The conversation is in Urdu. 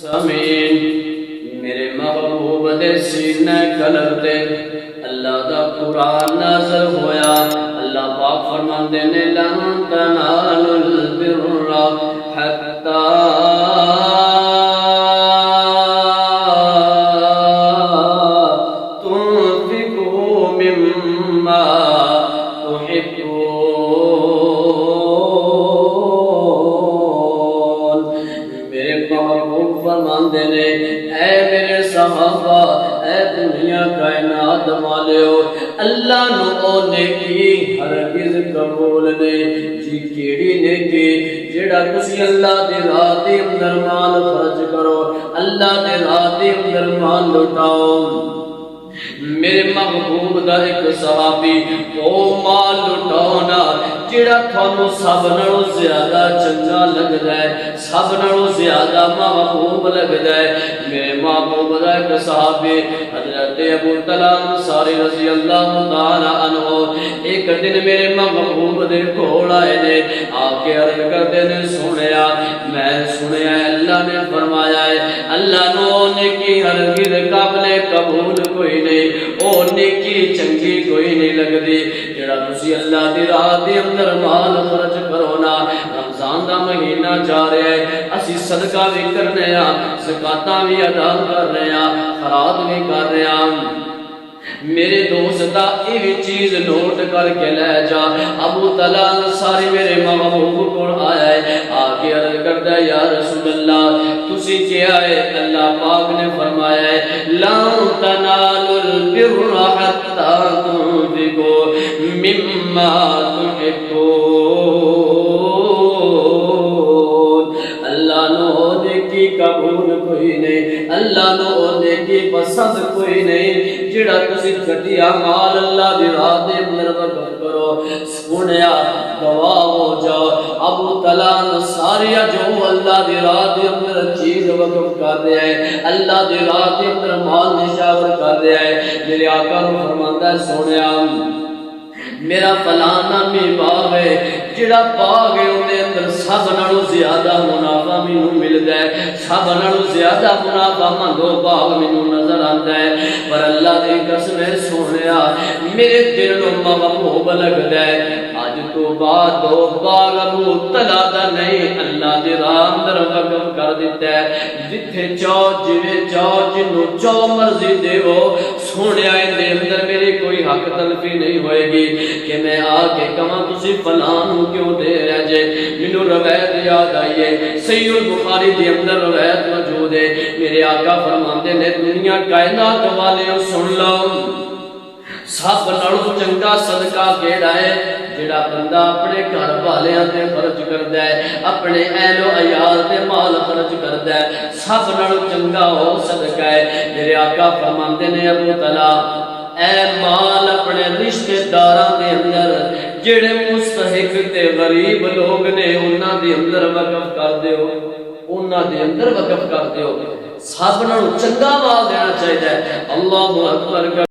سامین میرے محبوب دے سینے قلب دے اللہ دا قرآن نازل ہویا۔ اللہ پاک فرماندے نے لن تنالوا البر حتی تنفقوا مما تحبون۔ میرے محبوب فرماندے نے اے میرے صحابہ، اے دنیا کائنات والیو، اللہ نو او نیکی ہرگز قبول نہیں جی کیڑی نیکی جیڑا تسی اللہ دی راہ دے اندر مال خرچ کرو، اللہ دی راہ دے اندر مال لٹاؤ۔ میرے محبوب دا ایک صحابی او مال لٹاؤنا جیڑا تھانو سب نالوں زیادہ چنگا لگدا ہے، سب نالوں زیادہ محبوب لگدا ہے۔ میرے محبوب دا ایک صحابی حضرت ابو طلحہ انصاری رضی اللہ تعالی عنہ ایک دن میرے محبوب دے کول آئے نے، آ کے عرض کردے نے سنیا میں سنیا اللہ نے فرمایا ہے اللہ نو نیکی ہرگز قابل قبول کوئی نہیں، او نیکی چنگی کوئی نہیں لگدی جڑا تسی اللہ دی راہ دے اندر مال خرچ کرو نا۔ رمضان دا مہینہ جا رہا ہے، اسی صدقہ بھی کرنے ہاں، زکاتاں بھی ادا کر رہے ہاں، خیرات بھی کر رہے ہاں۔ میرے دوستا یہ بھی چیز نوٹ کر کے لے جا، ابو طلحہ انصاری میرے محبوب کو آیا ہے، آگے عرض کرتا ہے یا رسول اللہ تسی کیا ہے؟ اللہ پاک نے فرمایا ہے لن تنالوا البر حتی تنفقوا مما تحبون۔ اللہ نو نیکی قبول کوئی نہیں، اللہ نو نیکی پسند کوئی نہیں جڑا تسی گھٹیا مال اللہ دی راہ دے اندر وقف کرو۔ سنیا گواہ ہو جاؤ ابو طلحہ انصاری جو اللہ دی راہ دے اندر چیز وقف کر رہا ہے، اللہ دی راہ دے اندر مال نشاور کر رہا ہے، میرے آقا نے فرماتا ہے سنیا میرا فلاں نامی باغ ہے، جڑا باغ ہے اندر اندر سب نالوں زیادہ منافع مینوں ملدا ہے، سب نالوں زیادہ منافع مندو باغ مینوں نظر آندا ہے، پر اللہ دی قسم سنیا میرے دل نوں محبوب لگدا ہے۔ اج تو بعد دو باغ ابو طلحہ دا نہیں اللہ دی راہ اندر وقف کر دیتا ہے، جتھے چاہو جویں چاہو جنوں چاہو مرضی دیو۔ سنیا دے اندر میری کوئی حق تلفی نہیں ہوئے گی کہ میں آ کے کہاں تسی فلاں نوں کیوں دے رہے جے۔ مینوں روایت یاد آئی ہے، صحیح البخاری دے اندر روایت موجود ہے، میرے آقا فرماندے نے دنیا کائنات والے سن لو سب نالوں چنگا صدقہ کیڑا ہے جڑا بندہ اپنے گھر والیاں تے خرچ کردا ہے، اپنے اہل و عیال تے مال خرچ کردا ہے، سب نالوں چنگا وہ صدقہ ہے۔ میرے آقا فرماندے نے ابو طلحہ اے مال اپنے رشتہ داراں دے اندر جڑے مستحق تے غریب لوگ نے انہاں دے اندر وقف کر دیو، انہاں دے اندر وقف کر دیو، سب نالوں چنگا مال دینا چاہیے۔ اللہ اکبر۔